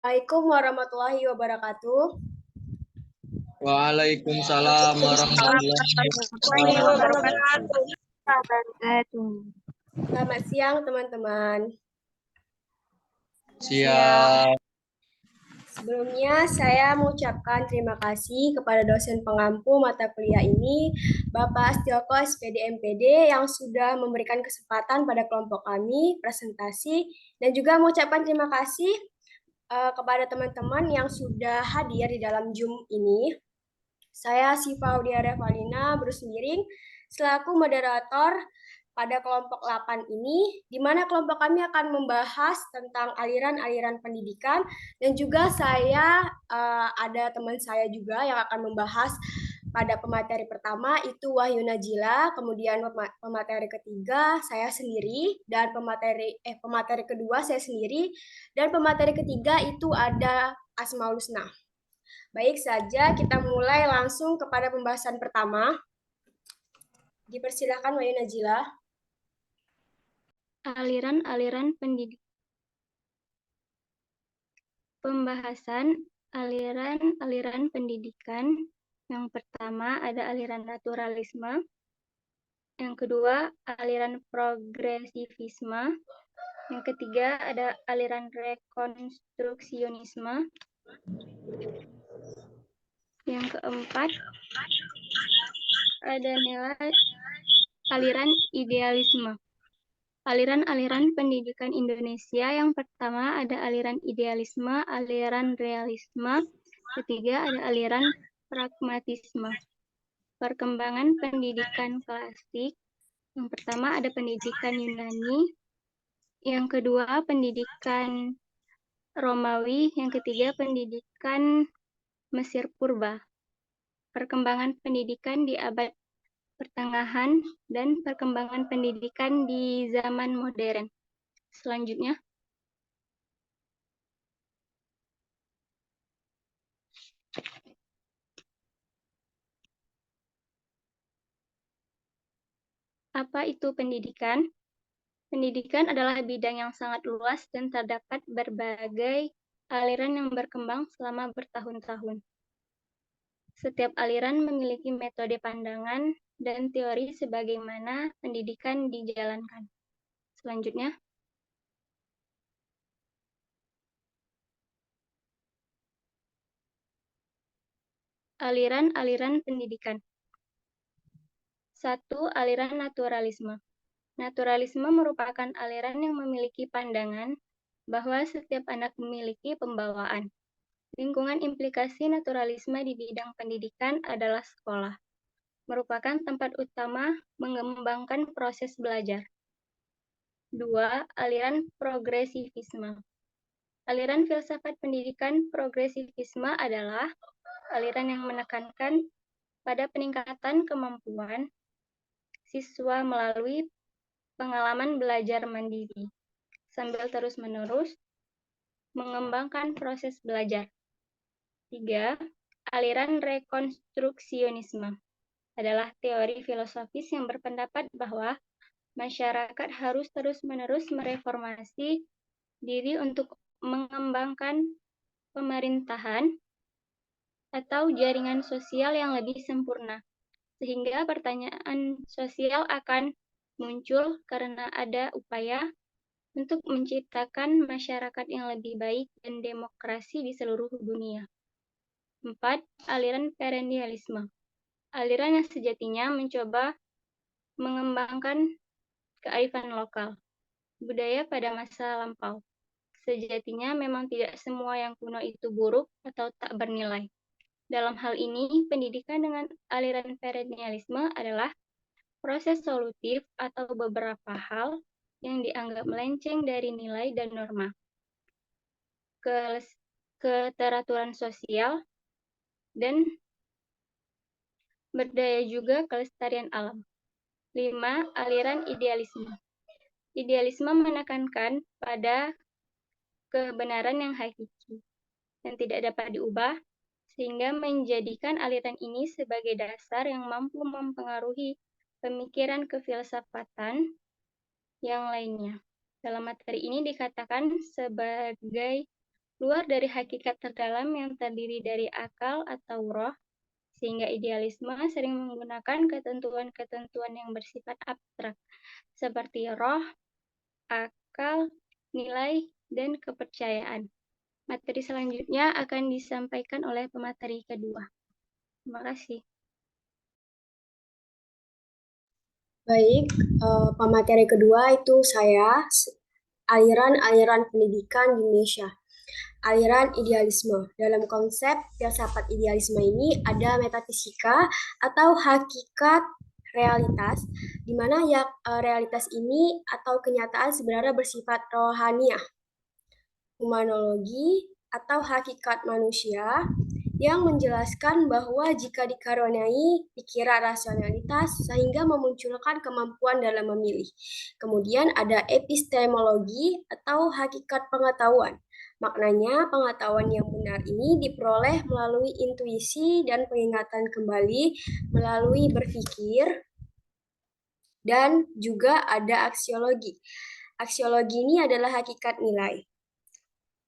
Assalamualaikum warahmatullahi wabarakatuh. Waalaikumsalam warahmatullahi wabarakatuh. Selamat siang teman-teman. Siap. Sebelumnya saya mengucapkan terima kasih kepada dosen pengampu mata kuliah ini, Bapak Astioko SPD MPD yang sudah memberikan kesempatan pada kelompok kami presentasi, dan juga mengucapkan terima kasih kepada teman-teman yang sudah hadir di dalam Zoom ini. Saya Siva Audiara Valina Brusmiring selaku moderator pada kelompok 8 ini, di mana kelompok kami akan membahas tentang aliran-aliran pendidikan, dan juga ada teman saya juga yang akan membahas pada pemateri pertama itu Wahyu Najila, kemudian pemateri ketiga saya sendiri, dan pemateri kedua saya sendiri, dan pemateri ketiga itu ada Asmaul Husna. Baik saja, kita mulai langsung kepada pembahasan pertama. Dipersilakan Wahyu Najila. Aliran-aliran pendidikan. Pembahasan aliran-aliran pendidikan. Yang pertama ada aliran naturalisme. Yang kedua aliran progresivisme. Yang ketiga ada aliran rekonstruksionisme. Yang keempat ada nilai aliran idealisme. Aliran-aliran pendidikan Indonesia yang pertama ada aliran idealisme, aliran realisme, ketiga ada aliran pragmatisme. Perkembangan pendidikan klasik, yang pertama ada pendidikan Yunani, yang kedua pendidikan Romawi, yang ketiga pendidikan Mesir Purba. Perkembangan pendidikan di abad pertengahan dan perkembangan pendidikan di zaman modern. Selanjutnya, apa itu pendidikan? Pendidikan adalah bidang yang sangat luas dan terdapat berbagai aliran yang berkembang selama bertahun-tahun. Setiap aliran memiliki metode pandangan dan teori sebagaimana pendidikan dijalankan. Selanjutnya, aliran-aliran pendidikan. 1. Aliran naturalisme. Naturalisme merupakan aliran yang memiliki pandangan bahwa setiap anak memiliki pembawaan. Lingkungan implikasi naturalisme di bidang pendidikan adalah sekolah, merupakan tempat utama mengembangkan proses belajar. 2. Aliran progresivisme. Aliran filsafat pendidikan progresivisme adalah aliran yang menekankan pada peningkatan kemampuan siswa melalui pengalaman belajar mandiri, sambil terus-menerus mengembangkan proses belajar. 3. Aliran rekonstruksionisme adalah teori filosofis yang berpendapat bahwa masyarakat harus terus-menerus mereformasi diri untuk mengembangkan pemerintahan atau jaringan sosial yang lebih sempurna, sehingga pertanyaan sosial akan muncul karena ada upaya untuk menciptakan masyarakat yang lebih baik dan demokrasi di seluruh dunia. 4. Aliran perennialisme. Aliran yang sejatinya mencoba mengembangkan kearifan lokal, budaya pada masa lampau. Sejatinya memang tidak semua yang kuno itu buruk atau tak bernilai. Dalam hal ini, pendidikan dengan aliran perennialisme adalah proses solutif atau beberapa hal yang dianggap melenceng dari nilai dan norma. Keteraturan sosial, dan berdaya juga kelestarian alam. 5. Aliran idealisme. Idealisme menekankan pada kebenaran yang hakiki dan tidak dapat diubah, sehingga menjadikan aliran ini sebagai dasar yang mampu mempengaruhi pemikiran kefilsafatan yang lainnya. Dalam materi ini dikatakan sebagai Luar dari hakikat terdalam yang terdiri dari akal atau roh, sehingga idealisme sering menggunakan ketentuan-ketentuan yang bersifat abstrak, seperti roh, akal, nilai, dan kepercayaan. Materi selanjutnya akan disampaikan oleh pemateri kedua. Terima kasih. Baik, pemateri kedua itu saya, aliran-aliran pendidikan di Indonesia. Aliran idealisme. Dalam konsep filsafat idealisme ini ada metafisika atau hakikat realitas, di mana ya realitas ini atau kenyataan sebenarnya bersifat rohaniah. Humanologi atau hakikat manusia yang menjelaskan bahwa jika dikaruniai pikiran rasionalitas sehingga memunculkan kemampuan dalam memilih. Kemudian ada epistemologi atau hakikat pengetahuan. Maknanya pengetahuan yang benar ini diperoleh melalui intuisi dan pengingatan kembali melalui berpikir, dan juga ada aksiologi. Aksiologi ini adalah hakikat nilai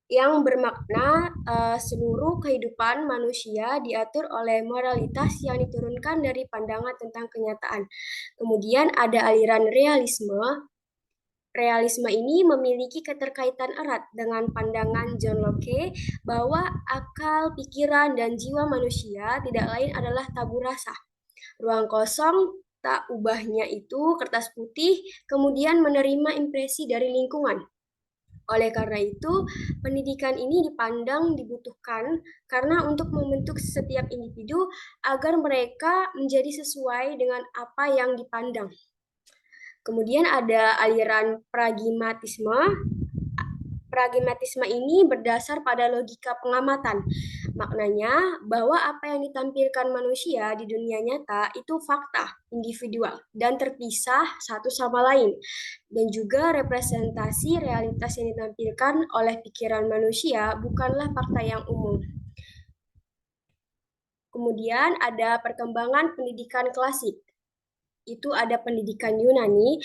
yang bermakna seluruh kehidupan manusia diatur oleh moralitas yang diturunkan dari pandangan tentang kenyataan. Kemudian ada aliran realisme. Realisme ini memiliki keterkaitan erat dengan pandangan John Locke bahwa akal, pikiran, dan jiwa manusia tidak lain adalah tabur rasa. Ruang kosong tak ubahnya itu kertas putih, kemudian menerima impresi dari lingkungan. Oleh karena itu, pendidikan ini dipandang dibutuhkan karena untuk membentuk setiap individu agar mereka menjadi sesuai dengan apa yang dipandang. Kemudian ada aliran pragmatisme. Pragmatisme ini berdasar pada logika pengamatan. Maknanya bahwa apa yang ditampilkan manusia di dunia nyata itu fakta individual dan terpisah satu sama lain. Dan juga representasi realitas yang ditampilkan oleh pikiran manusia bukanlah fakta yang umum. Kemudian ada perkembangan pendidikan klasik. Itu ada pendidikan Yunani.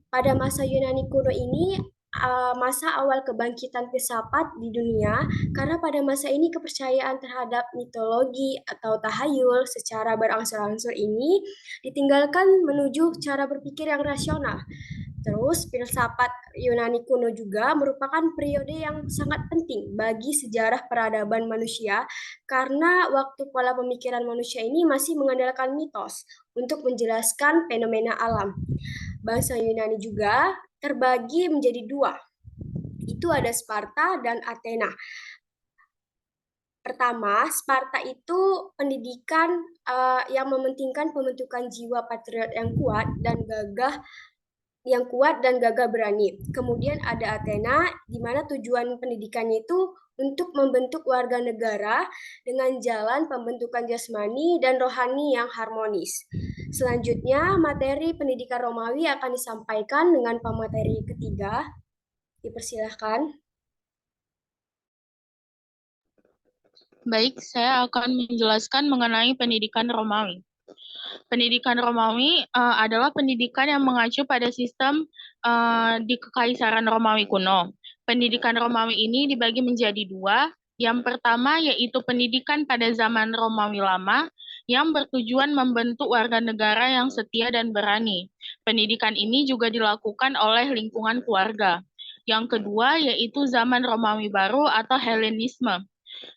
Pada masa Yunani kuno ini masa awal kebangkitan filsafat di dunia, karena pada masa ini kepercayaan terhadap mitologi atau tahayul secara berangsur-angsur ini ditinggalkan menuju cara berpikir yang rasional. Terus filsafat Yunani kuno juga merupakan periode yang sangat penting bagi sejarah peradaban manusia karena waktu pola pemikiran manusia ini masih mengandalkan mitos untuk menjelaskan fenomena alam. Bangsa Yunani juga terbagi menjadi dua. Itu ada Sparta dan Athena. Pertama, Sparta itu pendidikan yang mementingkan pembentukan jiwa patriot yang kuat dan gagah berani. Kemudian ada Athena, di mana tujuan pendidikannya itu untuk membentuk warga negara dengan jalan pembentukan jasmani dan rohani yang harmonis. Selanjutnya, materi pendidikan Romawi akan disampaikan dengan pemateri ketiga. Dipersilahkan. Baik, saya akan menjelaskan mengenai pendidikan Romawi. Pendidikan Romawi adalah pendidikan yang mengacu pada sistem di Kekaisaran Romawi kuno. Pendidikan Romawi ini dibagi menjadi dua. Yang pertama yaitu pendidikan pada zaman Romawi lama yang bertujuan membentuk warga negara yang setia dan berani. Pendidikan ini juga dilakukan oleh lingkungan keluarga. Yang kedua yaitu zaman Romawi baru atau Helenisme,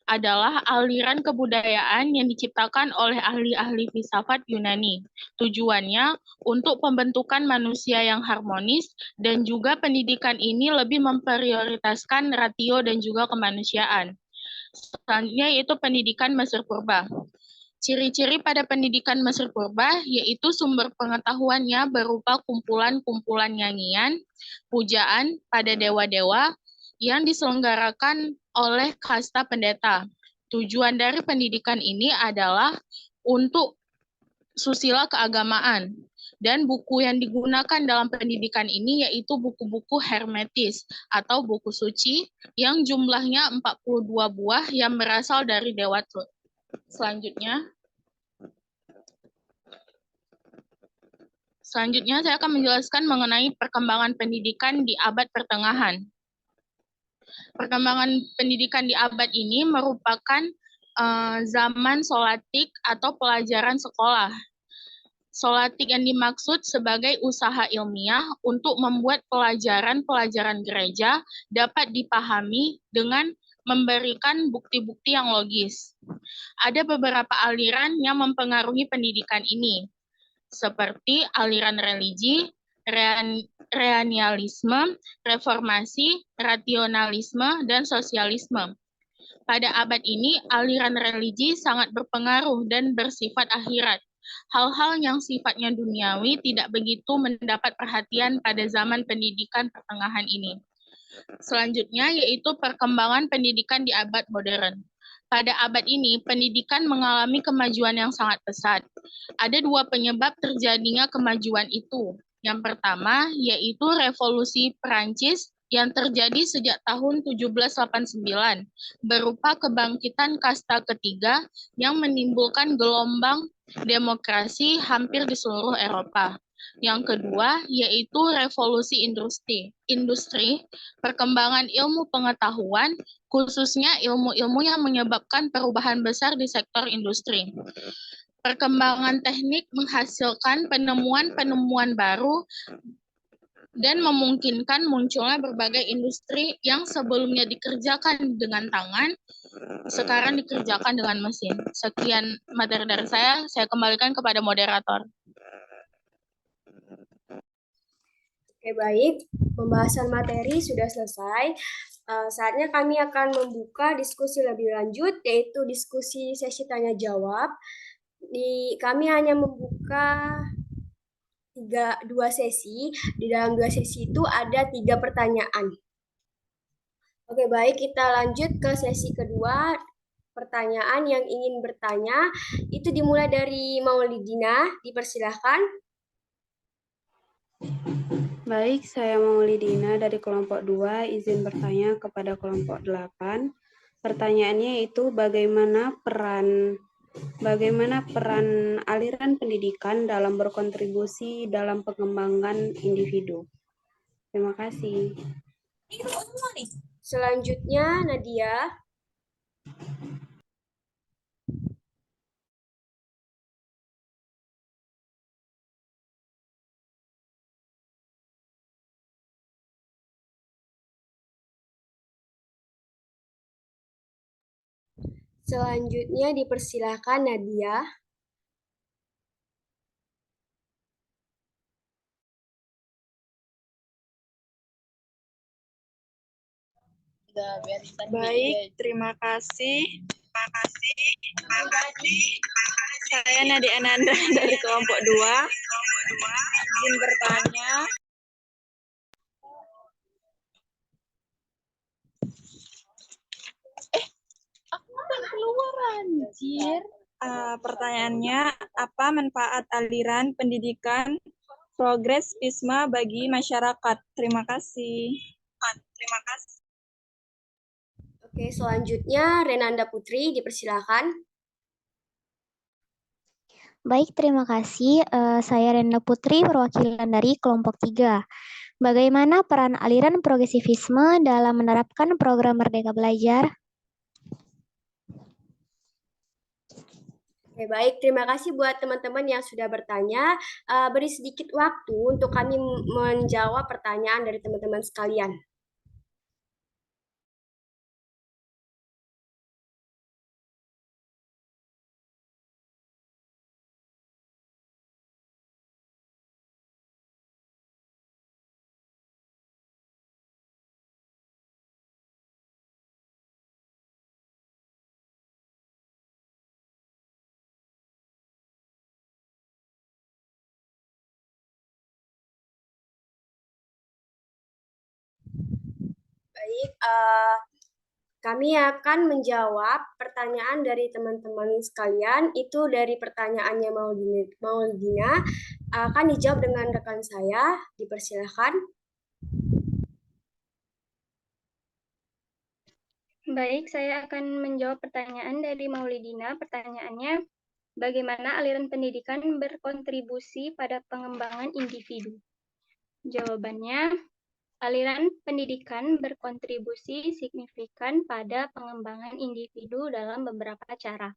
adalah aliran kebudayaan yang diciptakan oleh ahli-ahli filsafat Yunani. Tujuannya untuk pembentukan manusia yang harmonis dan juga pendidikan ini lebih memprioritaskan ratio dan juga kemanusiaan. Selanjutnya yaitu pendidikan Mesir Purba. Ciri-ciri pada pendidikan Mesir Purba yaitu sumber pengetahuannya berupa kumpulan-kumpulan nyanyian, pujaan pada dewa-dewa yang diselenggarakan oleh kasta pendeta. Tujuan dari pendidikan ini adalah untuk susila keagamaan. Dan buku yang digunakan dalam pendidikan ini yaitu buku-buku hermetis atau buku suci yang jumlahnya 42 buah yang berasal dari Dewa Tut. Selanjutnya saya akan menjelaskan mengenai perkembangan pendidikan di abad pertengahan. Perkembangan pendidikan di abad ini merupakan zaman solatik atau pelajaran sekolah. Solatik yang dimaksud sebagai usaha ilmiah untuk membuat pelajaran-pelajaran gereja dapat dipahami dengan memberikan bukti-bukti yang logis. Ada beberapa aliran yang mempengaruhi pendidikan ini, seperti aliran religi, reanialisme, reformasi, rasionalisme, dan sosialisme. Pada abad ini, aliran religi sangat berpengaruh dan bersifat akhirat. Hal-hal yang sifatnya duniawi tidak begitu mendapat perhatian pada zaman pendidikan pertengahan ini. Selanjutnya yaitu perkembangan pendidikan di abad modern. Pada abad ini, pendidikan mengalami kemajuan yang sangat pesat. Ada dua penyebab terjadinya kemajuan itu. Yang pertama yaitu revolusi Perancis yang terjadi sejak tahun 1789, berupa kebangkitan kasta ketiga yang menimbulkan gelombang demokrasi hampir di seluruh Eropa. Yang kedua yaitu revolusi industri, perkembangan ilmu pengetahuan, khususnya ilmu-ilmu yang menyebabkan perubahan besar di sektor industri. Perkembangan teknik menghasilkan penemuan-penemuan baru dan memungkinkan munculnya berbagai industri yang sebelumnya dikerjakan dengan tangan, sekarang dikerjakan dengan mesin. Sekian materi dari saya kembalikan kepada moderator. Oke, baik. Pembahasan materi sudah selesai. Saatnya kami akan membuka diskusi lebih lanjut, yaitu diskusi sesi tanya-jawab. Kami hanya membuka dua sesi. Di dalam dua sesi itu ada 3 pertanyaan. Oke, baik, kita lanjut ke sesi kedua. Pertanyaan yang ingin bertanya itu dimulai dari Maulidina, dipersilahkan. Baik, saya Maulidina dari kelompok 2, izin bertanya kepada kelompok 8. Pertanyaannya itu bagaimana peran aliran pendidikan dalam berkontribusi dalam pengembangan individu. Terima kasih. Selanjutnya Nadia. Selanjutnya dipersilahkan Nadia. Baik, terima kasih. Saya Nadia Ananda dari kelompok 2. Izin bertanya. Aku kan keluar anjir. Pertanyaannya, apa manfaat aliran pendidikan progresisme bagi masyarakat? Terima kasih. Oke, selanjutnya Renanda Putri, dipersilakan. Baik, terima kasih. Saya Renanda Putri, perwakilan dari kelompok 3. Bagaimana peran aliran progresivisme dalam menerapkan program Merdeka Belajar? Oke, baik. Terima kasih buat teman-teman yang sudah bertanya. Beri sedikit waktu untuk kami menjawab pertanyaan dari teman-teman sekalian. Baik, kami akan menjawab pertanyaan dari teman-teman sekalian. Itu dari pertanyaannya Maulidina akan dijawab dengan rekan saya. Dipersilahkan. Baik, saya akan menjawab pertanyaan dari Maulidina. Pertanyaannya, bagaimana aliran pendidikan berkontribusi pada pengembangan individu? Jawabannya, Aliran pendidikan berkontribusi signifikan pada pengembangan individu dalam beberapa cara.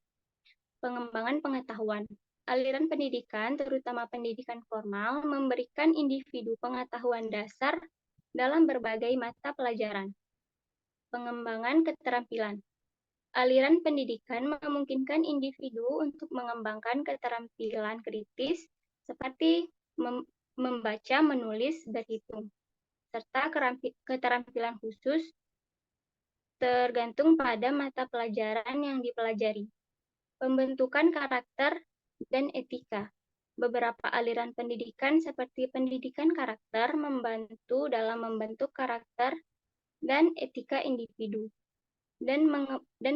Pengembangan pengetahuan. Aliran pendidikan, terutama pendidikan formal, memberikan individu pengetahuan dasar dalam berbagai mata pelajaran. Pengembangan keterampilan. Aliran pendidikan memungkinkan individu untuk mengembangkan keterampilan kritis seperti membaca, menulis, berhitung, serta keterampilan khusus tergantung pada mata pelajaran yang dipelajari. Pembentukan karakter dan etika. Beberapa aliran pendidikan seperti pendidikan karakter membantu dalam membentuk karakter dan etika individu dan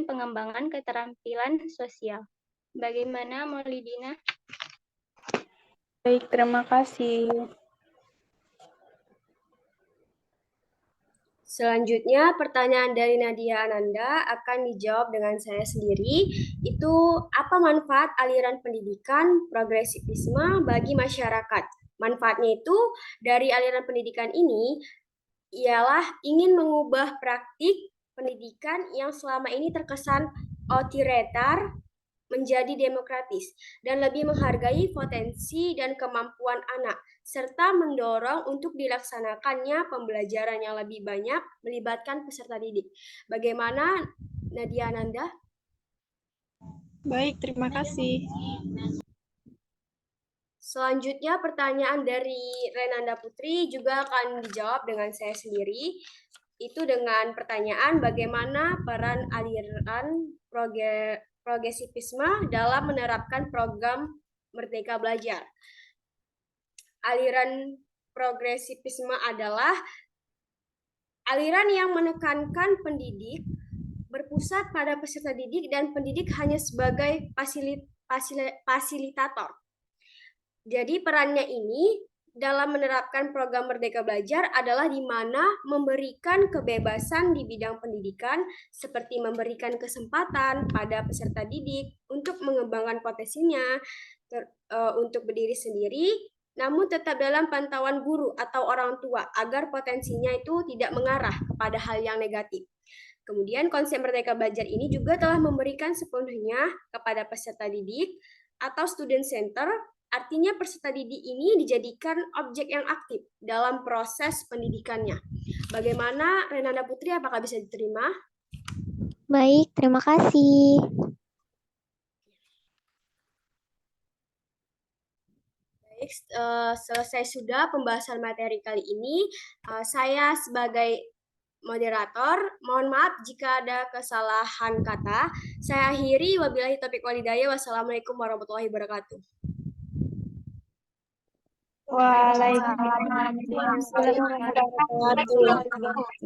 pengembangan keterampilan sosial. Bagaimana, Maulidina? Baik, terima kasih. Selanjutnya, pertanyaan dari Nadia Ananda akan dijawab dengan saya sendiri. Itu apa manfaat aliran pendidikan progresivisme bagi masyarakat? Manfaatnya itu dari aliran pendidikan ini ialah ingin mengubah praktik pendidikan yang selama ini terkesan otoriter menjadi demokratis dan lebih menghargai potensi dan kemampuan anak, serta mendorong untuk dilaksanakannya pembelajaran yang lebih banyak melibatkan peserta didik. Bagaimana, Nadia Ananda? Baik, terima kasih. Selanjutnya pertanyaan dari Renanda Putri juga akan dijawab dengan saya sendiri. Itu dengan pertanyaan bagaimana peran aliran progresivisme dalam menerapkan program Merdeka Belajar. Aliran progresivisme adalah aliran yang menekankan pendidik berpusat pada peserta didik dan pendidik hanya sebagai fasilitator. Jadi perannya ini dalam menerapkan program Merdeka Belajar adalah di mana memberikan kebebasan di bidang pendidikan seperti memberikan kesempatan pada peserta didik untuk mengembangkan potensinya untuk berdiri sendiri, namun tetap dalam pantauan guru atau orang tua agar potensinya itu tidak mengarah kepada hal yang negatif. Kemudian konsep Merdeka Belajar ini juga telah memberikan sepenuhnya kepada peserta didik atau student center. Artinya peserta didik ini dijadikan objek yang aktif dalam proses pendidikannya. Bagaimana, Renanda Putri, apakah bisa diterima? Baik, terima kasih. Baik, selesai sudah pembahasan materi kali ini. Saya sebagai moderator, mohon maaf jika ada kesalahan kata. Saya akhiri, wabillahi taufiq walhidayah. Wassalamualaikum warahmatullahi wabarakatuh. Waalaikumsalam warahmatullahi wabarakatuh.